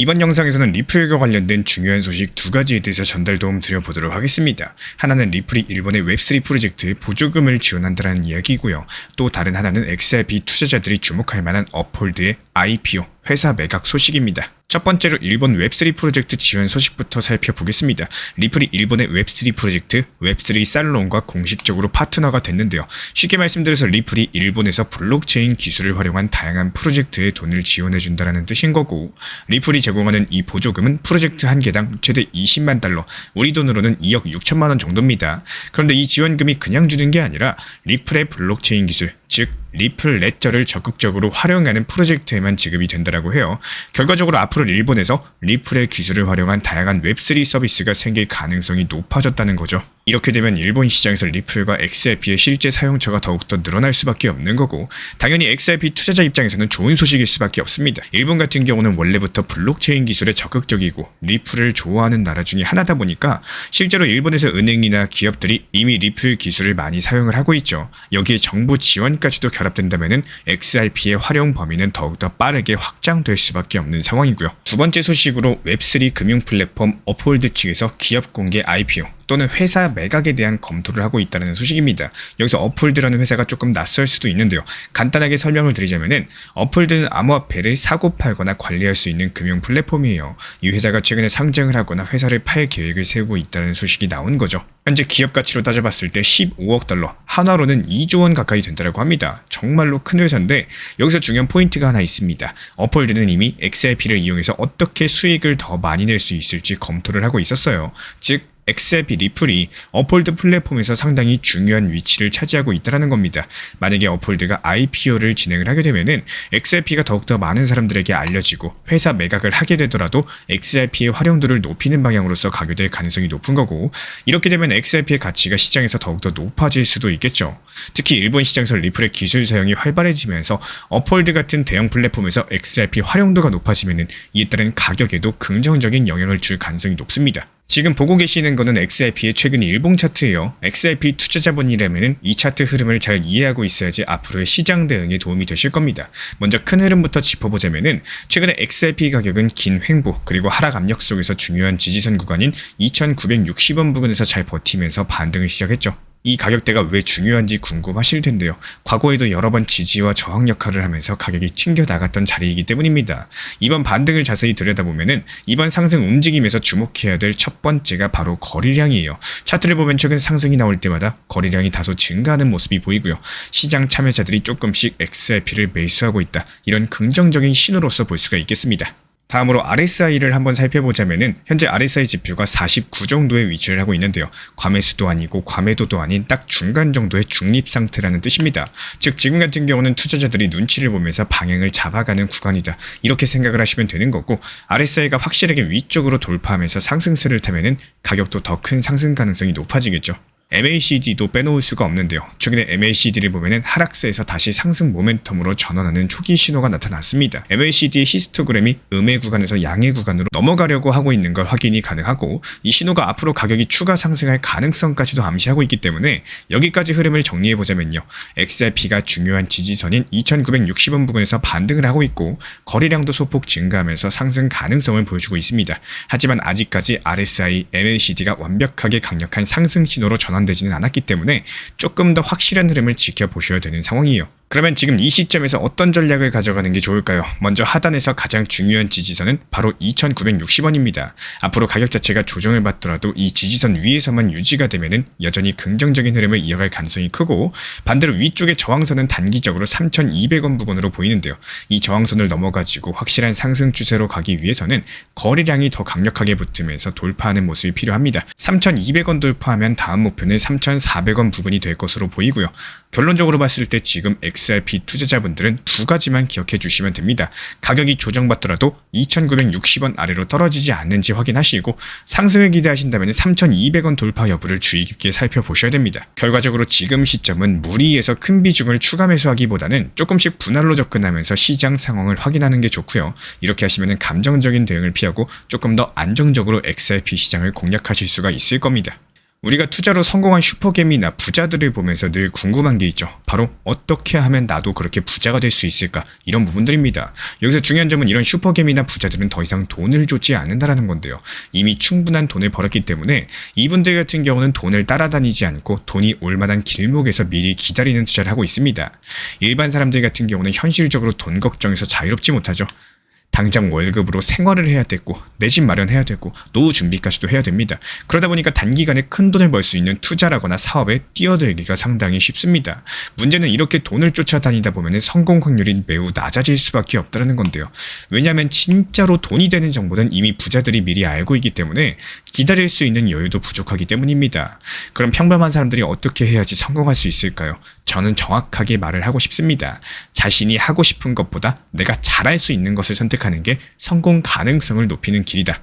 이번 영상에서는 리플과 관련된 중요한 소식 두 가지에 대해서 전달 도움 드려보도록 하겠습니다. 하나는 리플이 일본의 웹3 프로젝트에 보조금을 지원한다는 이야기고요. 또 다른 하나는 XRP 투자자들이 주목할 만한 업홀드의 IPO, 회사 매각 소식입니다. 첫 번째로 일본 웹3 프로젝트 지원 소식부터 살펴보겠습니다. 리플이 일본의 웹3 프로젝트 웹3 살론과 공식적으로 파트너가 됐는데요. 쉽게 말씀드려서 리플이 일본에서 블록체인 기술을 활용한 다양한 프로젝트에 돈을 지원해준다는 뜻인 거고, 리플이 제공하는 이 보조금은 프로젝트 한 개당 최대 20만 달러, 우리 돈으로는 2억 6천만 원 정도입니다. 그런데 이 지원금이 그냥 주는 게 아니라 리플의 블록체인 기술, 즉 리플 레저를 적극적으로 활용하는 프로젝트에만 지급이 된다고 해요. 결과적으로 앞으로 일본에서 리플의 기술을 활용한 다양한 웹3 서비스가 생길 가능성이 높아졌다는 거죠. 이렇게 되면 일본 시장에서 리플과 XRP의 실제 사용처가 더욱더 늘어날 수밖에 없는 거고, 당연히 XRP 투자자 입장에서는 좋은 소식일 수밖에 없습니다. 일본 같은 경우는 원래부터 블록체인 기술에 적극적이고 리플을 좋아하는 나라 중에 하나다 보니까 실제로 일본에서 은행이나 기업들이 이미 리플 기술을 많이 사용을 하고 있죠. 여기에 정부 지원까지도 결합된다면 XRP의 활용 범위는 더욱더 빠르게 확장될 수밖에 없는 상황이고요. 두 번째 소식으로 웹3 금융 플랫폼 업홀드 측에서 기업 공개 IPO 또는 회사 매각에 대한 검토를 하고 있다는 소식입니다. 여기서 업홀드라는 회사가 조금 낯설 수도 있는데요. 간단하게 설명을 드리자면은 업홀드는 암호화폐를 사고 팔거나 관리할 수 있는 금융 플랫폼이에요. 이 회사가 최근에 상장을 하거나 회사를 팔 계획을 세우고 있다는 소식이 나온 거죠. 현재 기업 가치로 따져봤을 때 15억 달러, 한화로는 2조 원 가까이 된다고 합니다. 정말로 큰 회사인데 여기서 중요한 포인트가 하나 있습니다. 업홀드는 이미 XRP를 이용해서 어떻게 수익을 더 많이 낼 수 있을지 검토를 하고 있었어요. 즉 XRP 리플이 업홀드 플랫폼에서 상당히 중요한 위치를 차지하고 있다는 겁니다. 만약에 업홀드가 IPO를 진행을 하게 되면은 XRP가 더욱더 많은 사람들에게 알려지고 회사 매각을 하게 되더라도 XRP의 활용도를 높이는 방향으로서 가교될 가능성이 높은 거고, 이렇게 되면 XRP의 가치가 시장에서 더욱더 높아질 수도 있겠죠. 특히 일본 시장에서 리플의 기술 사용이 활발해지면서 업홀드 같은 대형 플랫폼에서 XRP 활용도가 높아지면은 이에 따른 가격에도 긍정적인 영향을 줄 가능성이 높습니다. 지금 보고 계시는 거는 XRP의 최근 일봉 차트예요. XRP 투자자분이라면 이 차트 흐름을 잘 이해하고 있어야지 앞으로의 시장 대응에 도움이 되실 겁니다. 먼저 큰 흐름부터 짚어보자면은 최근에 XRP 가격은 긴 횡보 그리고 하락 압력 속에서 중요한 지지선 구간인 2,960원 부근에서 잘 버티면서 반등을 시작했죠. 이 가격대가 왜 중요한지 궁금하실 텐데요. 과거에도 여러 번 지지와 저항 역할을 하면서 가격이 튕겨 나갔던 자리이기 때문입니다. 이번 반등을 자세히 들여다보면은 이번 상승 움직임에서 주목해야 될 첫 번째가 바로 거래량이에요. 차트를 보면 최근 상승이 나올 때마다 거래량이 다소 증가하는 모습이 보이고요. 시장 참여자들이 조금씩 XRP를 매수하고 있다. 이런 긍정적인 신호로서 볼 수가 있겠습니다. 다음으로 RSI를 한번 살펴보자면은 현재 RSI 지표가 49 정도의 위치를 하고 있는데요. 과매수도 아니고 과매도도 아닌 딱 중간 정도의 중립 상태라는 뜻입니다. 즉 지금 같은 경우는 투자자들이 눈치를 보면서 방향을 잡아가는 구간이다. 이렇게 생각을 하시면 되는 거고, RSI가 확실하게 위쪽으로 돌파하면서 상승세를 타면은 가격도 더 큰 상승 가능성이 높아지겠죠. MACD도 빼놓을 수가 없는데요. 최근에 MACD를 보면은 하락세에서 다시 상승 모멘텀으로 전환하는 초기 신호가 나타났습니다. MACD의 히스토그램이 음의 구간에서 양의 구간으로 넘어가려고 하고 있는 걸 확인이 가능하고, 이 신호가 앞으로 가격이 추가 상승할 가능성까지도 암시하고 있기 때문에 여기까지 흐름을 정리해보자면요. XRP가 중요한 지지선인 2,960원 부근에서 반등을 하고 있고 거래량도 소폭 증가하면서 상승 가능성을 보여주고 있습니다. 하지만 아직까지 RSI, MACD가 완벽하게 강력한 상승 신호로 전환되지는 않았기 때문에 조금 더 확실한 흐름을 지켜보셔야 되는 상황이에요. 그러면 지금 이 시점에서 어떤 전략을 가져가는 게 좋을까요? 먼저 하단에서 가장 중요한 지지선은 바로 2,960원입니다. 앞으로 가격 자체가 조정을 받더라도 이 지지선 위에서만 유지가 되면은 여전히 긍정적인 흐름을 이어갈 가능성이 크고, 반대로 위쪽의 저항선은 단기적으로 3,200원 부근으로 보이는데요. 이 저항선을 넘어가지고 확실한 상승 추세로 가기 위해서는 거래량이 더 강력하게 붙으면서 돌파하는 모습이 필요합니다. 3,200원 돌파하면 다음 목표는 3,400원 부근이 될 것으로 보이고요. 결론적으로 봤을 때 지금 XRP 투자자분들은 두 가지만 기억해 주시면 됩니다. 가격이 조정받더라도 2,960원 아래로 떨어지지 않는지 확인하시고, 상승을 기대하신다면 3,200원 돌파 여부를 주의 깊게 살펴보셔야 됩니다. 결과적으로 지금 시점은 무리해서 큰 비중을 추가 매수하기보다는 조금씩 분할로 접근하면서 시장 상황을 확인하는 게 좋고요. 이렇게 하시면 감정적인 대응을 피하고 조금 더 안정적으로 XRP 시장을 공략하실 수가 있을 겁니다. 우리가 투자로 성공한 슈퍼개미나 부자들을 보면서 늘 궁금한 게 있죠. 바로 어떻게 하면 나도 그렇게 부자가 될 수 있을까? 이런 부분들입니다. 여기서 중요한 점은 이런 슈퍼개미나 부자들은 더 이상 돈을 쫓지 않는다라는 건데요. 이미 충분한 돈을 벌었기 때문에 이분들 같은 경우는 돈을 따라다니지 않고 돈이 올 만한 길목에서 미리 기다리는 투자를 하고 있습니다. 일반 사람들 같은 경우는 현실적으로 돈 걱정에서 자유롭지 못하죠. 당장 월급으로 생활을 해야 되고 내 집 마련해야 되고 노후 준비까지도 해야 됩니다. 그러다 보니까 단기간에 큰 돈을 벌 수 있는 투자라거나 사업에 뛰어들기가 상당히 쉽습니다. 문제는 이렇게 돈을 쫓아다니다 보면 성공 확률이 매우 낮아질 수밖에 없다는 건데요. 왜냐하면 진짜로 돈이 되는 정보는 이미 부자들이 미리 알고 있기 때문에 기다릴 수 있는 여유도 부족하기 때문입니다. 그럼 평범한 사람들이 어떻게 해야지 성공할 수 있을까요? 저는 정확하게 말을 하고 싶습니다. 자신이 하고 싶은 것보다 내가 잘할 수 있는 것을 선택하는 게 성공 가능성을 높이는 길이다.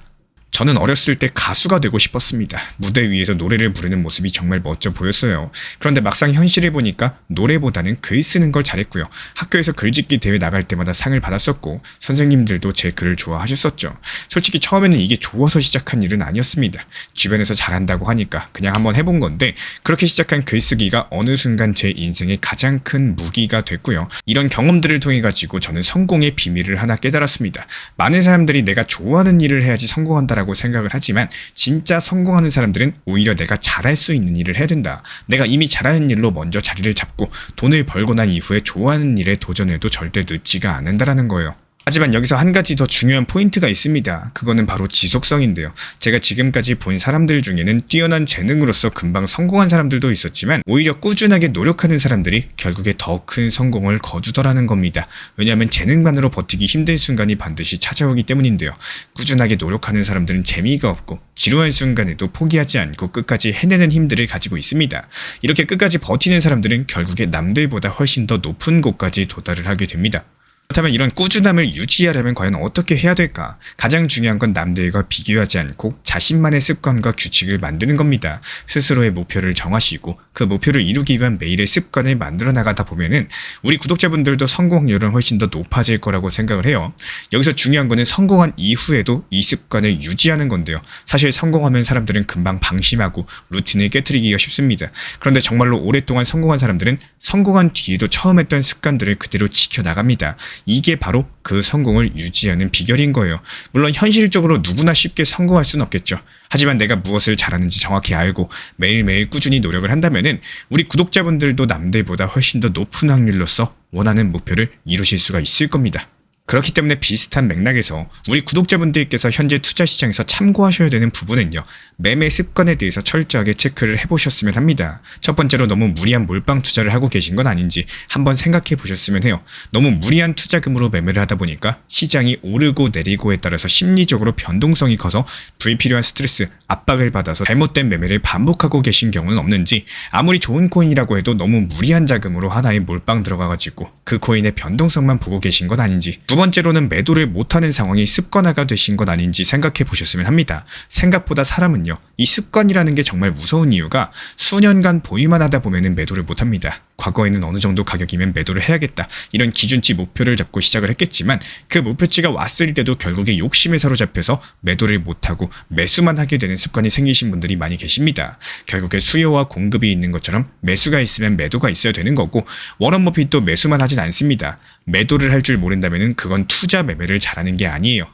저는 어렸을 때 가수가 되고 싶었습니다. 무대 위에서 노래를 부르는 모습이 정말 멋져 보였어요. 그런데 막상 현실을 보니까 노래보다는 글 쓰는 걸 잘했고요. 학교에서 글짓기 대회 나갈 때마다 상을 받았었고 선생님들도 제 글을 좋아하셨었죠. 솔직히 처음에는 이게 좋아서 시작한 일은 아니었습니다. 주변에서 잘한다고 하니까 그냥 한번 해본 건데 그렇게 시작한 글쓰기가 어느 순간 제 인생의 가장 큰 무기가 됐고요. 이런 경험들을 통해 가지고 저는 성공의 비밀을 하나 깨달았습니다. 많은 사람들이 내가 좋아하는 일을 해야지 성공한다 라고 생각을 하지만 진짜 성공하는 사람들은 오히려 내가 잘할 수 있는 일을 해야 된다. 내가 이미 잘하는 일로 먼저 자리를 잡고 돈을 벌고 난 이후에 좋아하는 일에 도전해도 절대 늦지가 않는다라는 거예요. 하지만 여기서 한 가지 더 중요한 포인트가 있습니다. 그거는 바로 지속성인데요. 제가 지금까지 본 사람들 중에는 뛰어난 재능으로서 금방 성공한 사람들도 있었지만 오히려 꾸준하게 노력하는 사람들이 결국에 더 큰 성공을 거두더라는 겁니다. 왜냐하면 재능만으로 버티기 힘든 순간이 반드시 찾아오기 때문인데요. 꾸준하게 노력하는 사람들은 재미가 없고 지루한 순간에도 포기하지 않고 끝까지 해내는 힘들을 가지고 있습니다. 이렇게 끝까지 버티는 사람들은 결국에 남들보다 훨씬 더 높은 곳까지 도달을 하게 됩니다. 그렇다면 이런 꾸준함을 유지하려면 과연 어떻게 해야 될까? 가장 중요한 건 남들과 비교하지 않고 자신만의 습관과 규칙을 만드는 겁니다. 스스로의 목표를 정하시고 그 목표를 이루기 위한 매일의 습관을 만들어 나가다 보면은 우리 구독자분들도 성공률은 훨씬 더 높아질 거라고 생각을 해요. 여기서 중요한 거는 성공한 이후에도 이 습관을 유지하는 건데요. 사실 성공하면 사람들은 금방 방심하고 루틴을 깨트리기가 쉽습니다. 그런데 정말로 오랫동안 성공한 사람들은 성공한 뒤에도 처음 했던 습관들을 그대로 지켜나갑니다. 이게 바로 그 성공을 유지하는 비결인 거예요. 물론 현실적으로 누구나 쉽게 성공할 수는 없겠죠. 하지만 내가 무엇을 잘하는지 정확히 알고 매일매일 꾸준히 노력을 한다면은 우리 구독자분들도 남들보다 훨씬 더 높은 확률로서 원하는 목표를 이루실 수가 있을 겁니다. 그렇기 때문에 비슷한 맥락에서 우리 구독자분들께서 현재 투자 시장에서 참고하셔야 되는 부분은요. 매매 습관에 대해서 철저하게 체크를 해보셨으면 합니다. 첫 번째로 너무 무리한 몰빵 투자를 하고 계신 건 아닌지 한번 생각해 보셨으면 해요. 너무 무리한 투자금으로 매매를 하다 보니까 시장이 오르고 내리고에 따라서 심리적으로 변동성이 커서 불필요한 스트레스, 압박을 받아서 잘못된 매매를 반복하고 계신 경우는 없는지 아무리 좋은 코인이라고 해도 너무 무리한 자금으로 하나에 몰빵 들어가가지고 그 코인의 변동성만 보고 계신 건 아닌지 두 번째로는 매도를 못하는 상황이 습관화가 되신 건 아닌지 생각해 보셨으면 합니다. 생각보다 사람은요, 이 습관이라는 게 정말 무서운 이유가 수년간 보유만 하다 보면은 매도를 못합니다. 과거에는 어느 정도 가격이면 매도를 해야겠다. 이런 기준치 목표를 잡고 시작을 했겠지만 그 목표치가 왔을 때도 결국에 욕심에 사로잡혀서 매도를 못하고 매수만 하게 되는 습관이 생기신 분들이 많이 계십니다. 결국에 수요와 공급이 있는 것처럼 매수가 있으면 매도가 있어야 되는 거고 워런 버핏도 매수만 하진 않습니다. 매도를 할 줄 모른다면은 그건 투자 매매를 잘하는 게 아니에요.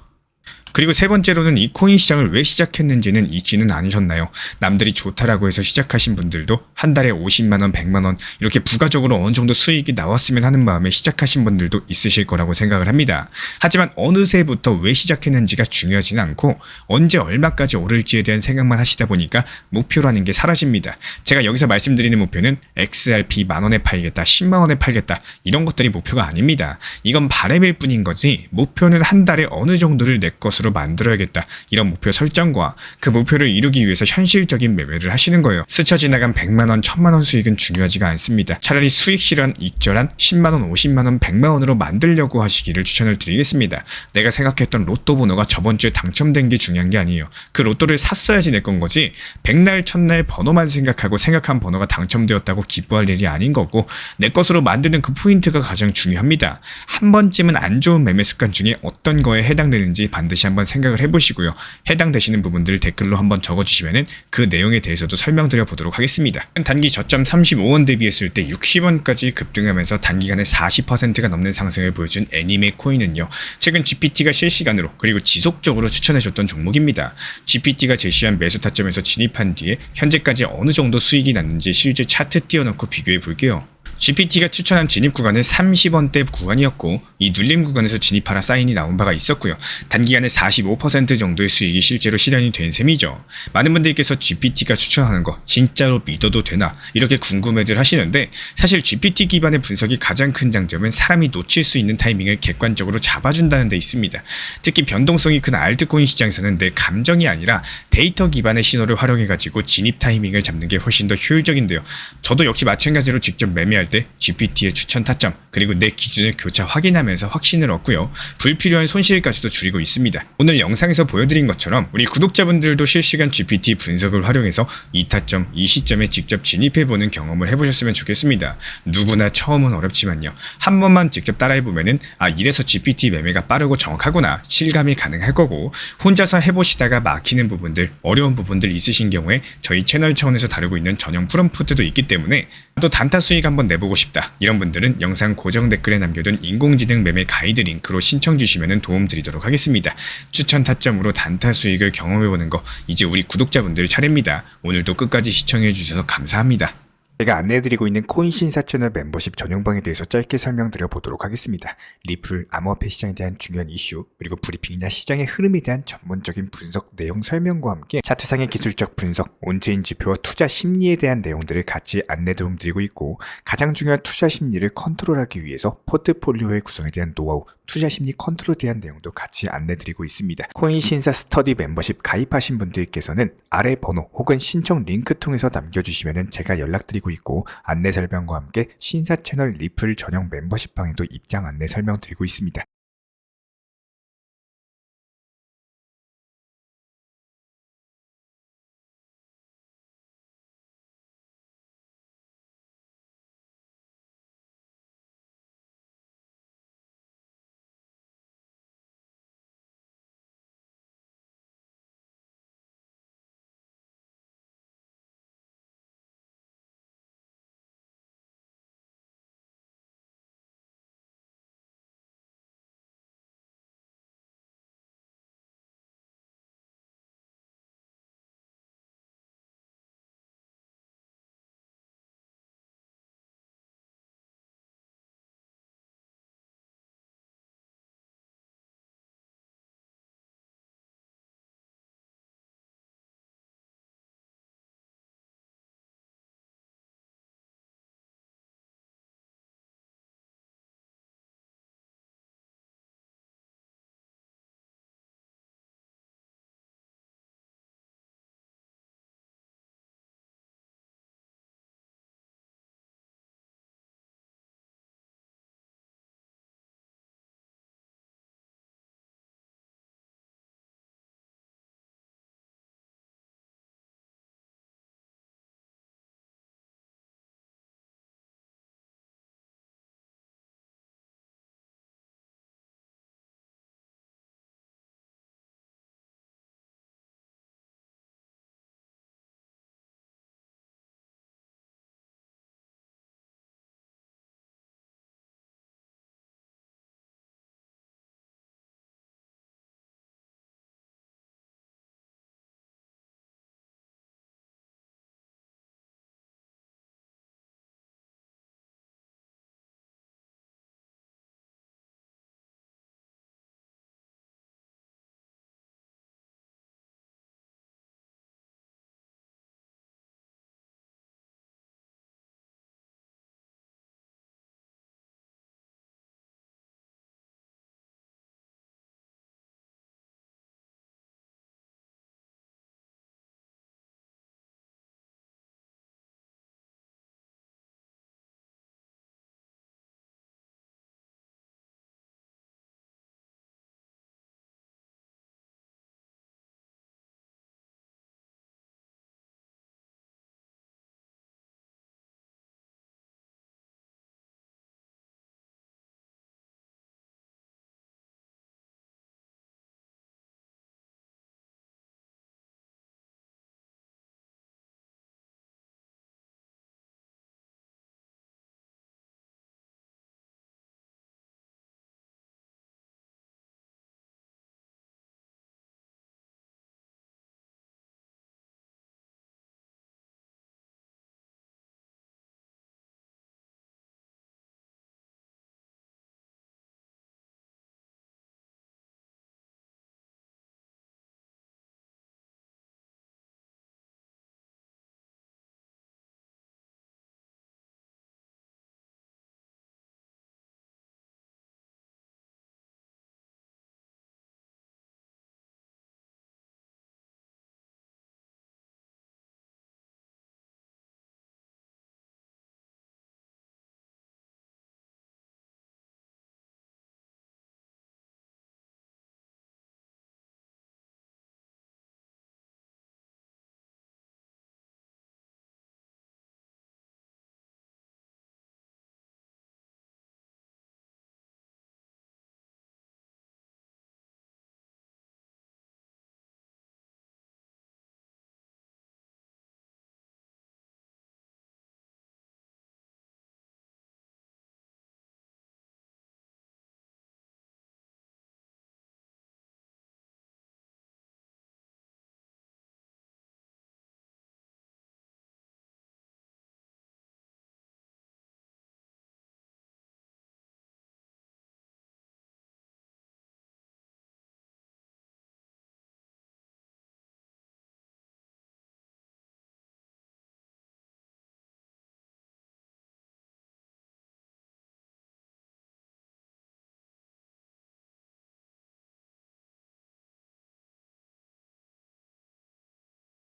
그리고 세 번째로는 이 코인 시장을 왜 시작했는지는 잊지는 않으셨나요? 남들이 좋다라고 해서 시작하신 분들도 한 달에 50만원, 100만원 이렇게 부가적으로 어느 정도 수익이 나왔으면 하는 마음에 시작하신 분들도 있으실 거라고 생각을 합니다. 하지만 어느새부터 왜 시작했는지가 중요하지는 않고 언제 얼마까지 오를지에 대한 생각만 하시다 보니까 목표라는 게 사라집니다. 제가 여기서 말씀드리는 목표는 XRP 만원에 팔겠다, 10만원에 팔겠다 이런 것들이 목표가 아닙니다. 이건 바람일 뿐인 거지 목표는 한 달에 어느 정도를 내 것으로 만들어야겠다 이런 목표 설정과 그 목표를 이루기 위해서 현실적인 매매를 하시는 거예요. 스쳐 지나간 100만원, 1000만원 수익은 중요하지가 않습니다. 차라리 수익 실현 익절한 10만원, 50만원, 100만원으로 만들려고 하시기를 추천을 드리겠습니다. 내가 생각했던 로또 번호가 저번 주에 당첨된 게 중요한 게 아니에요. 그 로또를 샀어야지 내 건 거지 백날 첫날 번호만 생각하고 생각한 번호가 당첨되었다고 기뻐할 일이 아닌 거고 내 것으로 만드는 그 포인트가 가장 중요합니다. 한 번쯤은 안 좋은 매매 습관 중에 어떤 거에 해당되는지 반드시 한번 한번 생각을 해보시고요. 해당되시는 부분들 댓글로 한번 적어주시면은 그 내용에 대해서도 설명드려 보도록 하겠습니다. 단기 저점 35원 대비했을 때 60원까지 급등하면서 단기간에 40%가 넘는 상승을 보여준 애니메 코인은요, 최근 GPT가 실시간으로 그리고 지속적으로 추천해줬던 종목입니다. GPT가 제시한 매수 타점에서 진입한 뒤에 현재까지 어느 정도 수익이 났는지 실제 차트 띄워놓고 비교해 볼게요. GPT가 추천한 진입 구간은 30원대 구간이었고, 이 눌림 구간에서 진입하라 사인이 나온 바가 있었고요. 단기간에 45% 정도의 수익이 실제로 실현이 된 셈이죠. 많은 분들께서 GPT가 추천하는 거 진짜로 믿어도 되나 이렇게 궁금해들 하시는데, 사실 GPT 기반의 분석이 가장 큰 장점은 사람이 놓칠 수 있는 타이밍을 객관적으로 잡아준다는 데 있습니다. 특히 변동성이 큰 알트코인 시장에서는 내 감정이 아니라 데이터 기반의 신호를 활용해가지고 진입 타이밍을 잡는 게 훨씬 더 효율적인데요. 저도 역시 마찬가지로 직접 매매할 때 GPT의 추천 타점 그리고 내 기준을 교차 확인하면서 확신을 얻고요. 불필요한 손실까지도 줄이고 있습니다. 오늘 영상에서 보여드린 것처럼 우리 구독자분들도 실시간 GPT 분석을 활용해서 이 타점, 이 시점에 직접 진입해보는 경험을 해보셨으면 좋겠습니다. 누구나 처음은 어렵지만요. 한 번만 직접 따라해보면은 이래서 GPT 매매가 빠르고 정확하구나 실감이 가능할 거고, 혼자서 해보시다가 막히는 부분들, 어려운 부분들 있으신 경우에 저희 채널 차원에서 다루고 있는 전용 프롬프트도 있기 때문에 또 단타 수익 한번 내보고 싶다 이런 분들은 영상 고정 댓글에 남겨둔 인공지능 매매 가이드 링크로 신청 주시면 도움 드리도록 하겠습니다. 추천 타점으로 단타 수익을 경험해보는 거 이제 우리 구독자분들 차례입니다. 오늘도 끝까지 시청해주셔서 감사합니다. 제가 안내해드리고 있는 코인 신사 채널 멤버십 전용방에 대해서 짧게 설명드려 보도록 하겠습니다. 리플, 암호화폐 시장에 대한 중요한 이슈, 그리고 브리핑이나 시장의 흐름에 대한 전문적인 분석 내용 설명과 함께 차트상의 기술적 분석, 온체인 지표와 투자 심리에 대한 내용들을 같이 안내 도움 드리고 있고, 가장 중요한 투자 심리를 컨트롤하기 위해서 포트폴리오의 구성에 대한 노하우, 투자 심리 컨트롤에 대한 내용도 같이 안내 드리고 있습니다. 코인 신사 스터디 멤버십 가입하신 분들께서는 아래 번호 혹은 신청 링크 통해서 남겨주시면 제가 연락드리고 있고, 안내 설명과 함께 신사 채널 리플 전용 멤버십 방에도 입장 안내 설명드리고 있습니다.